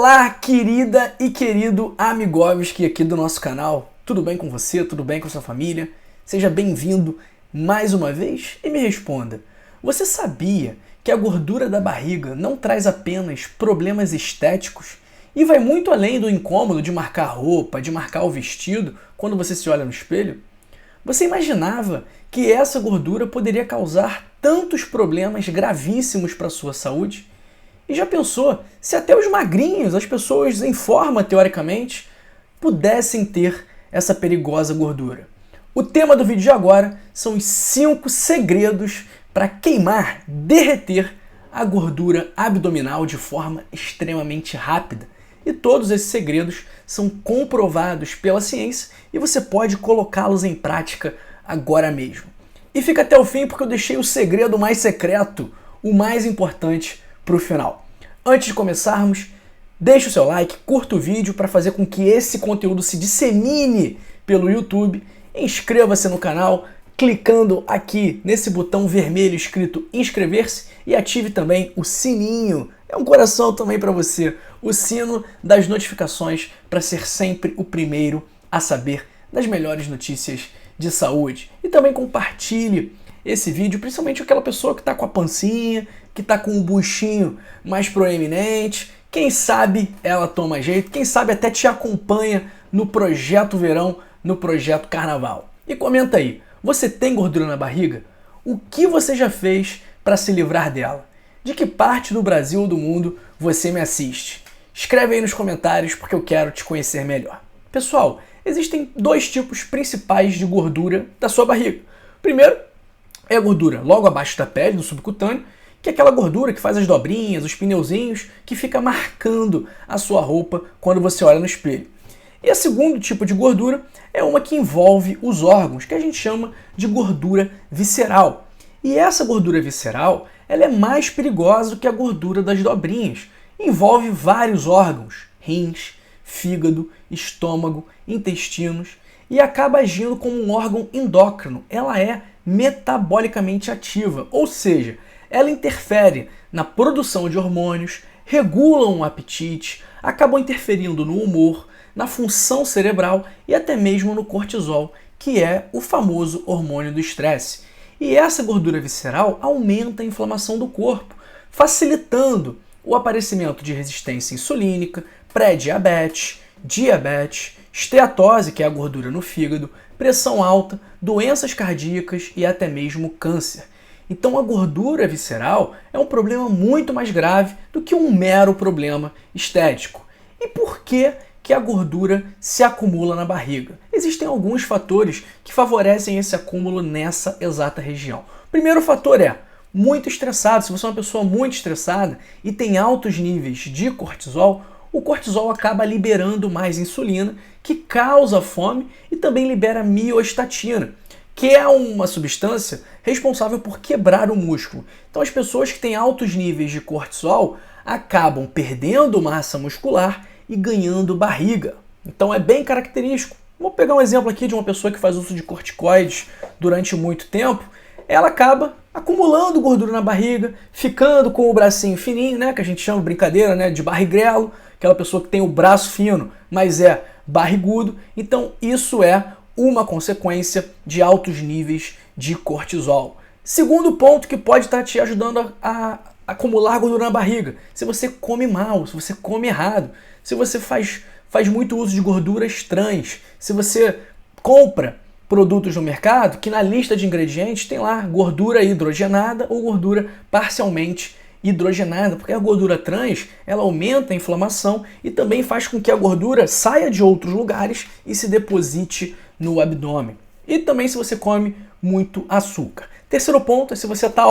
Olá, querida e querido Amigovski aqui do nosso canal. Tudo bem com você? Tudo bem com a sua família? Seja bem-vindo mais uma vez e me responda. Você sabia que a gordura da barriga não traz apenas problemas estéticos e vai muito além do incômodo de marcar roupa, de marcar o vestido quando você se olha no espelho? Você imaginava que essa gordura poderia causar tantos problemas gravíssimos para a sua saúde? E já pensou se até os magrinhos, as pessoas em forma teoricamente, pudessem ter essa perigosa gordura? O tema do vídeo de agora são os 5 segredos para queimar, derreter a gordura abdominal de forma extremamente rápida. E todos esses segredos são comprovados pela ciência e você pode colocá-los em prática agora mesmo. E fica até o fim porque eu deixei o segredo mais secreto, o mais importante, para o final. Antes de começarmos, deixe o seu like, curta o vídeo para fazer com que esse conteúdo se dissemine pelo YouTube. Inscreva-se no canal clicando aqui nesse botão vermelho escrito inscrever-se e ative também o sininho. É um coração também para você, o sino das notificações para ser sempre o primeiro a saber das melhores notícias de saúde. E também compartilhe esse vídeo, principalmente aquela pessoa que está com a pancinha, que está com o buchinho mais proeminente. Quem sabe ela toma jeito, quem sabe até te acompanha no projeto verão, no projeto carnaval. E comenta aí, você tem gordura na barriga? O que você já fez para se livrar dela? De que parte do Brasil ou do mundo você me assiste? Escreve aí nos comentários porque eu quero te conhecer melhor. Pessoal, existem 2 tipos principais de gordura da sua barriga. Primeiro é a gordura logo abaixo da pele, do subcutâneo, que é aquela gordura que faz as dobrinhas, os pneuzinhos, que fica marcando a sua roupa quando você olha no espelho. E o segundo tipo de gordura é uma que envolve os órgãos, que a gente chama de gordura visceral. E essa gordura visceral, ela é mais perigosa do que a gordura das dobrinhas. Envolve vários órgãos, rins, fígado, estômago, intestinos, e acaba agindo como um órgão endócrino. Ela é metabolicamente ativa, ou seja, ela interfere na produção de hormônios, regulam o apetite, acabam interferindo no humor, na função cerebral e até mesmo no cortisol, que é o famoso hormônio do estresse. E essa gordura visceral aumenta a inflamação do corpo, facilitando o aparecimento de resistência insulínica, pré-diabetes, diabetes, esteatose, que é a gordura no fígado, pressão alta, doenças cardíacas e até mesmo câncer. Então a gordura visceral é um problema muito mais grave do que um mero problema estético. E por que a gordura se acumula na barriga? Existem alguns fatores que favorecem esse acúmulo nessa exata região. O primeiro fator é muito estressado. Se você é uma pessoa muito estressada e tem altos níveis de cortisol, o cortisol acaba liberando mais insulina, que causa fome, e também libera miostatina, que é uma substância responsável por quebrar o músculo. Então as pessoas que têm altos níveis de cortisol acabam perdendo massa muscular e ganhando barriga. Então é bem característico. Vou pegar um exemplo aqui de uma pessoa que faz uso de corticoides durante muito tempo. Ela acaba acumulando gordura na barriga, ficando com o bracinho fininho, né, que a gente chama de brincadeira, né, de barrigrelo, aquela pessoa que tem o braço fino, mas é barrigudo. Então isso é uma consequência de altos níveis de cortisol. Segundo ponto que pode estar te ajudando a acumular gordura na barriga: se você come mal, se você come errado, se você faz muito uso de gorduras trans, se você compra produtos no mercado que na lista de ingredientes tem lá gordura hidrogenada ou gordura parcialmente hidrogenada, porque a gordura trans ela aumenta a inflamação e também faz com que a gordura saia de outros lugares e se deposite no abdômen. E também se você come muito açúcar. Terceiro ponto é se você está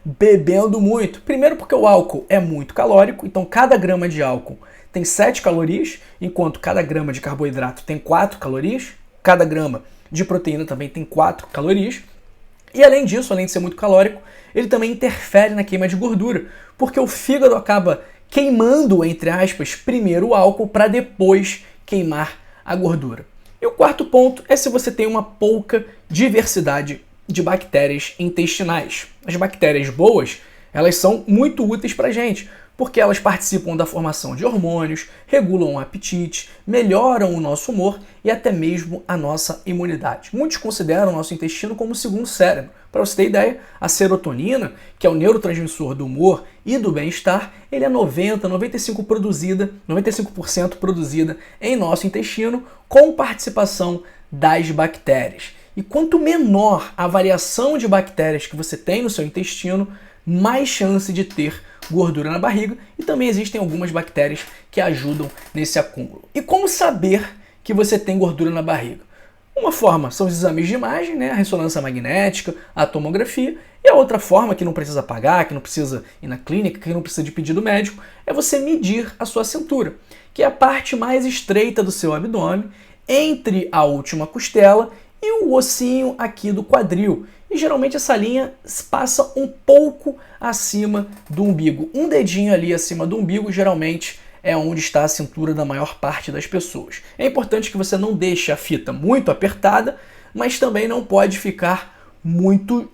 bebendo muito. Primeiro porque o álcool é muito calórico, então cada grama de álcool tem 7 calorias, enquanto cada grama de carboidrato tem 4 calorias, cada grama de proteína também tem 4 calorias. E além disso, além de ser muito calórico, ele também interfere na queima de gordura, porque o fígado acaba queimando, entre aspas, primeiro o álcool para depois queimar a gordura. E o quarto ponto é se você tem uma pouca diversidade de bactérias intestinais. As bactérias boas, elas são muito úteis para a gente, porque elas participam da formação de hormônios, regulam o apetite, melhoram o nosso humor e até mesmo a nossa imunidade. Muitos consideram o nosso intestino como o segundo cérebro. Para você ter ideia, a serotonina, que é o neurotransmissor do humor e do bem-estar, ele é 95% produzida em nosso intestino com participação das bactérias. E quanto menor a variação de bactérias que você tem no seu intestino, mais chance de ter gordura na barriga, e também existem algumas bactérias que ajudam nesse acúmulo. E como saber que você tem gordura na barriga? Uma forma são os exames de imagem, né? A ressonância magnética, a tomografia, e a outra forma, que não precisa pagar, que não precisa ir na clínica, que não precisa de pedido médico, é você medir a sua cintura, que é a parte mais estreita do seu abdômen, entre a última costela e o ossinho aqui do quadril. E geralmente essa linha passa um pouco acima do umbigo. Um dedinho ali acima do umbigo geralmente é onde está a cintura da maior parte das pessoas. É importante que você não deixe a fita muito apertada, mas também não pode ficar muito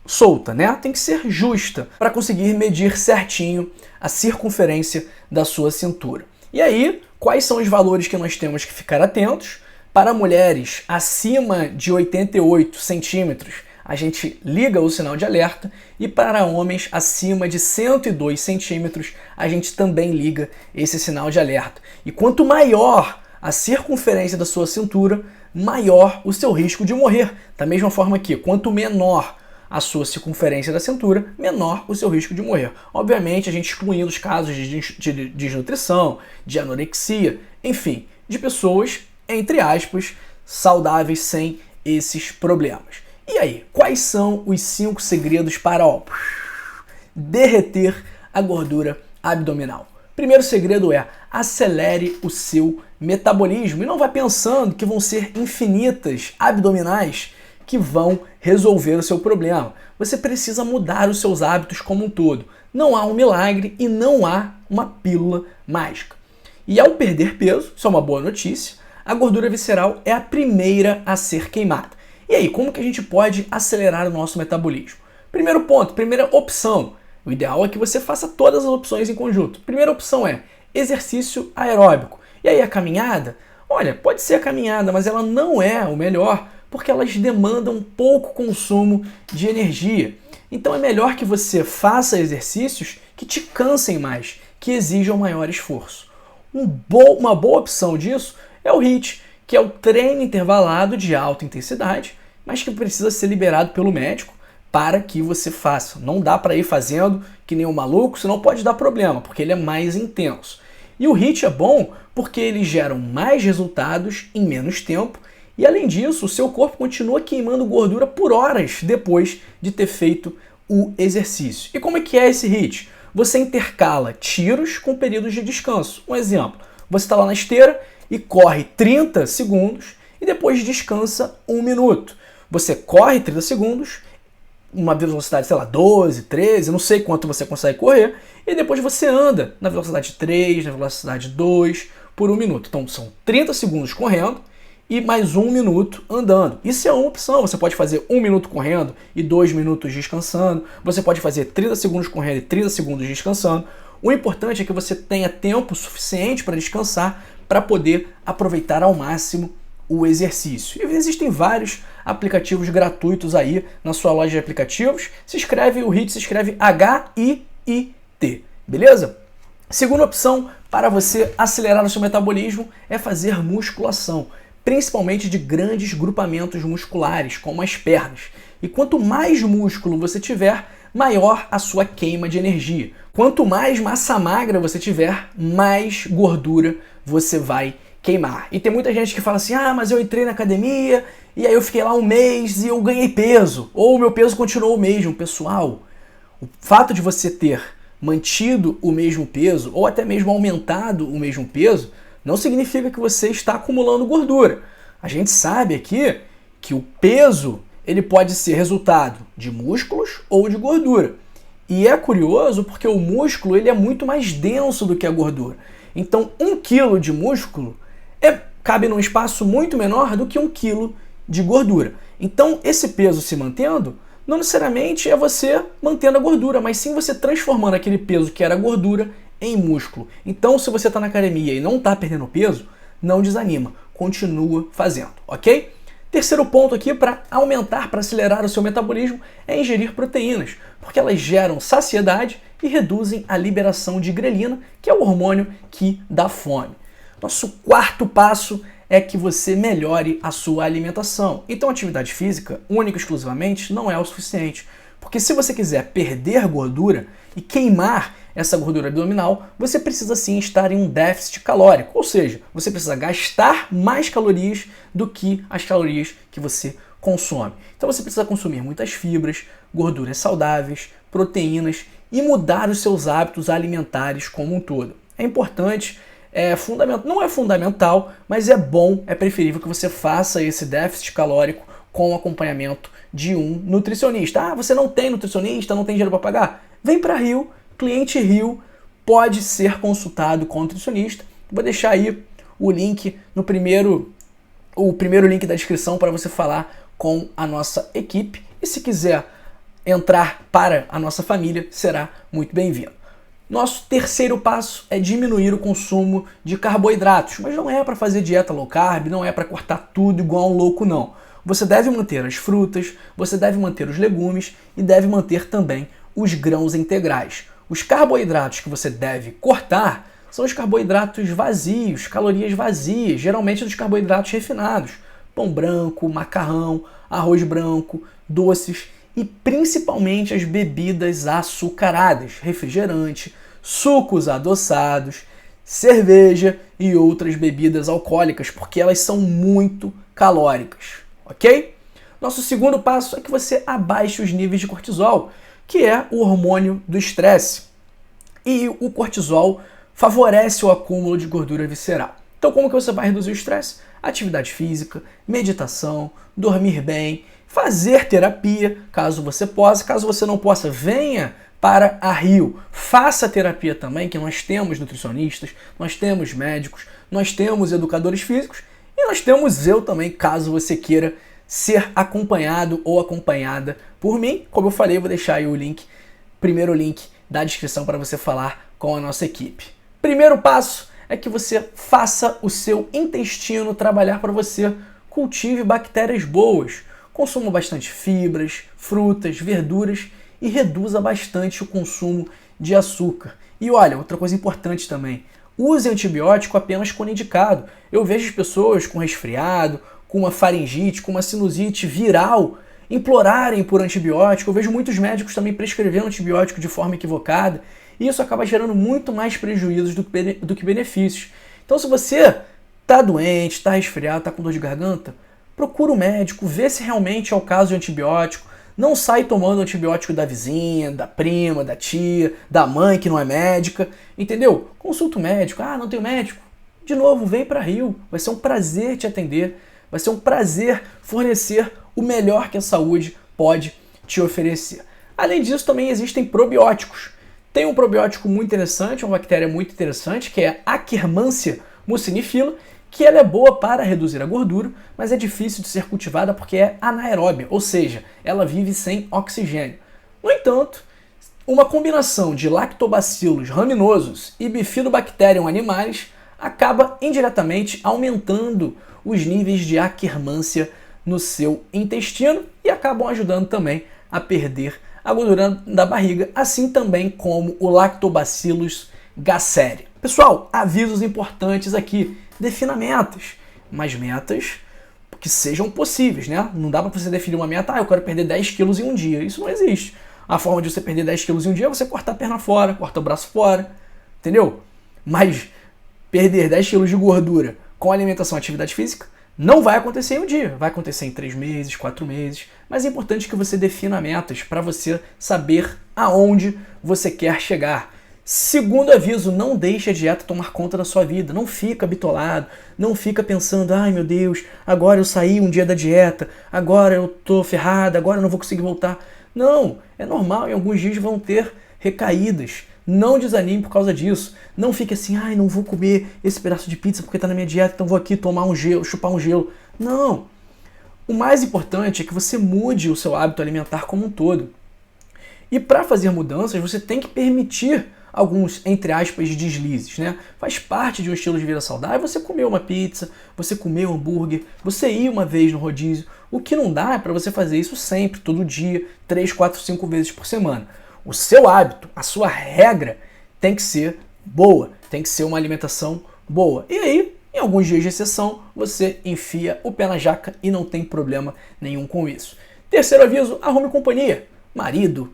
solta, né? Tem que ser justa para conseguir medir certinho a circunferência da sua cintura. E aí, quais são os valores que nós temos que ficar atentos? Para mulheres acima de 88 centímetros, a gente liga o sinal de alerta, e para homens acima de 102 centímetros, a gente também liga esse sinal de alerta. E quanto maior a circunferência da sua cintura, maior o seu risco de morrer. Da mesma forma que, quanto menor a sua circunferência da cintura, menor o seu risco de morrer. Obviamente, a gente excluindo os casos de desnutrição, de anorexia, enfim, de pessoas, entre aspas, saudáveis sem esses problemas. E aí, quais são os 5 segredos para derreter a gordura abdominal? Primeiro segredo é: acelere o seu metabolismo e não vá pensando que vão ser infinitas abdominais que vão resolver o seu problema. Você precisa mudar os seus hábitos como um todo. Não há um milagre e não há uma pílula mágica. E ao perder peso, isso é uma boa notícia, a gordura visceral é a primeira a ser queimada. E aí, como que a gente pode acelerar o nosso metabolismo? Primeiro ponto, primeira opção. O ideal é que você faça todas as opções em conjunto. Primeira opção é exercício aeróbico. E aí a caminhada? Olha, pode ser a caminhada, mas ela não é o melhor, porque elas demandam pouco consumo de energia. Então é melhor que você faça exercícios que te cansem mais, que exijam maior esforço. Uma boa opção disso é o HIIT, que é o treino intervalado de alta intensidade, mas que precisa ser liberado pelo médico para que você faça. Não dá para ir fazendo que nem um maluco, senão pode dar problema, porque ele é mais intenso. E o HIIT é bom porque ele gera mais resultados em menos tempo, e além disso, o seu corpo continua queimando gordura por horas depois de ter feito o exercício. E como é que é esse HIIT? Você intercala tiros com períodos de descanso. Um exemplo, você está lá na esteira e corre 30 segundos e depois descansa 1 minuto. Você corre 30 segundos, uma velocidade, sei lá, 12, 13, não sei quanto você consegue correr, e depois você anda na velocidade 3, na velocidade 2, por 1 minuto. Então são 30 segundos correndo e mais 1 minuto andando. Isso é uma opção. Você pode fazer 1 minuto correndo e 2 minutos descansando. Você pode fazer 30 segundos correndo e 30 segundos descansando. O importante é que você tenha tempo suficiente para descansar, para poder aproveitar ao máximo o exercício. E existem vários aplicativos gratuitos aí na sua loja de aplicativos. O HIIT se escreve H-I-I-T, beleza? Segunda opção para você acelerar o seu metabolismo é fazer musculação, principalmente de grandes grupamentos musculares, como as pernas. E quanto mais músculo você tiver, maior a sua queima de energia. Quanto mais massa magra você tiver, mais gordura você vai queimar. E tem muita gente que fala assim: ah, mas eu entrei na academia e aí eu fiquei lá 1 mês e eu ganhei peso, ou o meu peso continuou o mesmo. Pessoal, o fato de você ter mantido o mesmo peso ou até mesmo aumentado o mesmo peso não significa que você está acumulando gordura. A gente sabe aqui que o peso ele pode ser resultado de músculos ou de gordura. E é curioso porque o músculo ele é muito mais denso do que a gordura. Então 1 quilo de músculo cabe num espaço muito menor do que 1 quilo de gordura. Então esse peso se mantendo não necessariamente é você mantendo a gordura, mas sim você transformando aquele peso que era gordura em músculo. Então, se você está na academia e não está perdendo peso, não desanima, continua fazendo, ok? Terceiro ponto aqui para aumentar, para acelerar o seu metabolismo é ingerir proteínas, porque elas geram saciedade e reduzem a liberação de grelina, que é o hormônio que dá fome. Nosso quarto passo é que você melhore a sua alimentação. Então, atividade física, única e exclusivamente, não é o suficiente. Porque se você quiser perder gordura e queimar essa gordura abdominal, você precisa sim estar em um déficit calórico. Ou seja, você precisa gastar mais calorias do que as calorias que você consome. Então você precisa consumir muitas fibras, gorduras saudáveis, proteínas e mudar os seus hábitos alimentares como um todo. É importante, não é fundamental, mas é bom, é preferível que você faça esse déficit calórico com acompanhamento de um nutricionista. Ah, você não tem nutricionista, não tem dinheiro para pagar? Vem para Rio, Cliente Rio pode ser consultado com o nutricionista. Vou deixar aí o link no primeiro link da descrição para você falar com a nossa equipe. E se quiser entrar para a nossa família, será muito bem-vindo. Nosso terceiro passo é diminuir o consumo de carboidratos, mas não é para fazer dieta low carb, não é para cortar tudo igual um louco, não. Você deve manter as frutas, você deve manter os legumes e deve manter também os grãos integrais. Os carboidratos que você deve cortar são os carboidratos vazios, calorias vazias, geralmente dos carboidratos refinados. Pão branco, macarrão, arroz branco, doces e principalmente as bebidas açucaradas, refrigerante, sucos adoçados, cerveja e outras bebidas alcoólicas, porque elas são muito calóricas, ok? Nosso segundo passo é que você abaixe os níveis de cortisol, que é o hormônio do estresse. E o cortisol favorece o acúmulo de gordura visceral. Então, como que você vai reduzir o estresse? Atividade física, meditação, dormir bem, fazer terapia, caso você possa. Caso você não possa, venha para a Rio. Faça terapia também, que nós temos nutricionistas, nós temos médicos, nós temos educadores físicos e nós temos eu também, caso você queira ser acompanhado ou acompanhada por mim. Como eu falei, eu vou deixar aí o link, primeiro link da descrição para você falar com a nossa equipe. Primeiro passo é que você faça o seu intestino trabalhar para você. Cultive bactérias boas, consuma bastante fibras, frutas, verduras e reduza bastante o consumo de açúcar. E olha, outra coisa importante também, use antibiótico apenas quando indicado. Eu vejo pessoas com resfriado, com uma faringite, com uma sinusite viral, implorarem por antibiótico. Eu vejo muitos médicos também prescrevendo antibiótico de forma equivocada, e isso acaba gerando muito mais prejuízos do que benefícios. Então, se você está doente, está resfriado, está com dor de garganta, procura o médico, vê se realmente é o caso de antibiótico. Não sai tomando antibiótico da vizinha, da prima, da tia, da mãe que não é médica, entendeu? Consulta o médico. Ah, não tenho médico? De novo, vem para Rio. Vai ser um prazer te atender. Vai ser um prazer fornecer o melhor que a saúde pode te oferecer. Além disso, também existem probióticos. Tem um probiótico muito interessante, uma bactéria muito interessante, que é a Akkermansia mucinifila, que ela é boa para reduzir a gordura, mas é difícil de ser cultivada porque é anaeróbia, ou seja, ela vive sem oxigênio. No entanto, uma combinação de lactobacilos raminosos e bifidobacterium animalis acaba indiretamente aumentando os níveis de Akkermansia no seu intestino e acabam ajudando também a perder a gordura da barriga, assim também como o Lactobacillus gasseri. Pessoal, avisos importantes aqui. Defina metas, mas metas que sejam possíveis, né? Não dá para você definir uma meta, eu quero perder 10 quilos em um dia. Isso não existe. A forma de você perder 10 quilos em um dia é você cortar a perna fora, cortar o braço fora, entendeu? Mas perder 10 quilos de gordura com alimentação e atividade física não vai acontecer em um dia, vai acontecer em 3 meses, 4 meses, mas é importante que você defina metas para você saber aonde você quer chegar. Segundo aviso, não deixe a dieta tomar conta da sua vida, não fica bitolado, não fica pensando, ai meu Deus, agora eu saí um dia da dieta, agora eu tô ferrado, agora eu não vou conseguir voltar. Não, é normal, em alguns dias vão ter recaídas. Não desanime por causa disso. Não fique assim, ai, não vou comer esse pedaço de pizza porque tá na minha dieta, então vou aqui tomar um gelo, chupar um gelo. Não. O mais importante é que você mude o seu hábito alimentar como um todo. E para fazer mudanças, você tem que permitir alguns, entre aspas, deslizes, né? Faz parte de um estilo de vida saudável você comer uma pizza, você comer um hambúrguer, você ir uma vez no rodízio. O que não dá é para você fazer isso sempre, todo dia, 3, 4, 5 vezes por semana. O seu hábito, a sua regra tem que ser boa, tem que ser uma alimentação boa. E aí, em alguns dias de exceção, você enfia o pé na jaca e não tem problema nenhum com isso. Terceiro aviso, arrume companhia. Marido,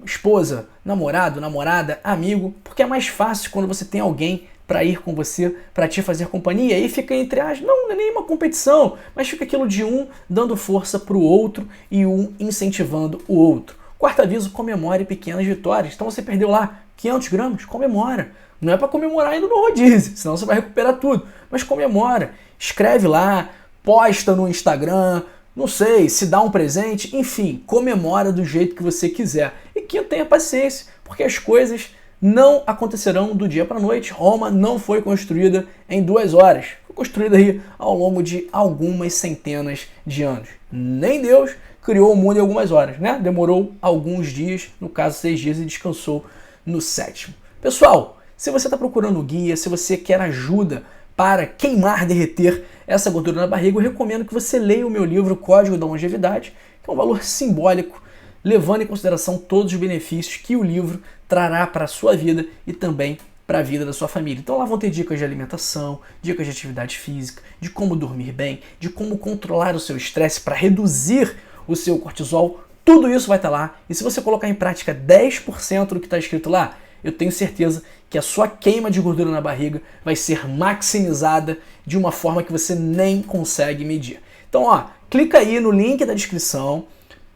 esposa, namorado, namorada, amigo, porque é mais fácil quando você tem alguém para ir com você, para te fazer companhia, e fica entre as, não é nem uma competição, mas fica aquilo de um dando força para o outro e um incentivando o outro. Quarto aviso, comemore pequenas vitórias. Então você perdeu lá 500 gramas, comemora. Não é para comemorar indo no rodízio, senão você vai recuperar tudo, mas comemora, escreve lá, posta no Instagram, não sei, se dá um presente, enfim, comemora do jeito que você quiser. E que tenha paciência, porque as coisas não acontecerão do dia para a noite. Roma não foi construída em 2 horas. Foi construída aí ao longo de algumas centenas de anos. Nem Deus criou o mundo em algumas horas, né? Demorou alguns dias, no caso 6 dias, e descansou no 7º. Pessoal, se você está procurando guia, se você quer ajuda para queimar, derreter essa gordura na barriga, eu recomendo que você leia o meu livro Código da Longevidade, que é um valor simbólico, levando em consideração todos os benefícios que o livro trará para a sua vida e também para a vida da sua família. Então lá vão ter dicas de alimentação, dicas de atividade física, de como dormir bem, de como controlar o seu estresse para reduzir o seu cortisol. Tudo isso vai estar lá, e se você colocar em prática 10% do que está escrito lá, eu tenho certeza que a sua queima de gordura na barriga vai ser maximizada de uma forma que você nem consegue medir. Então, ó, clica aí no link da descrição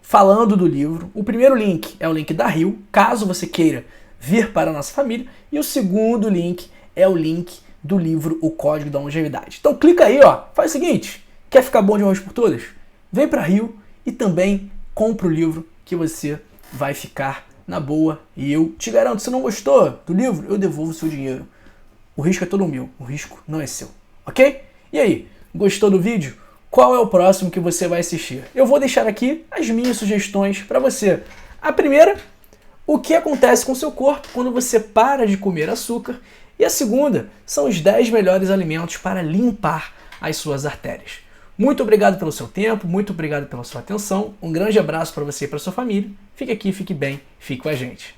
falando do livro. O primeiro link é o link da Rio, caso você queira vir para a nossa família, e o segundo link é o link do livro O Código da Longevidade. Então clica aí, ó, faz o seguinte, quer ficar bom de uma vez por todas? Vem para Rio e também compra o livro que você vai ficar na boa, e eu te garanto, se não gostou do livro, eu devolvo o seu dinheiro. O risco é todo meu, o risco não é seu, ok? E aí, gostou do vídeo? Qual é o próximo que você vai assistir? Eu vou deixar aqui as minhas sugestões para você. A primeira, o que acontece com o seu corpo quando você para de comer açúcar. E a segunda, são os 10 melhores alimentos para limpar as suas artérias. Muito obrigado pelo seu tempo, muito obrigado pela sua atenção. Um grande abraço para você e para sua família. Fique aqui, fique bem, fique com a gente.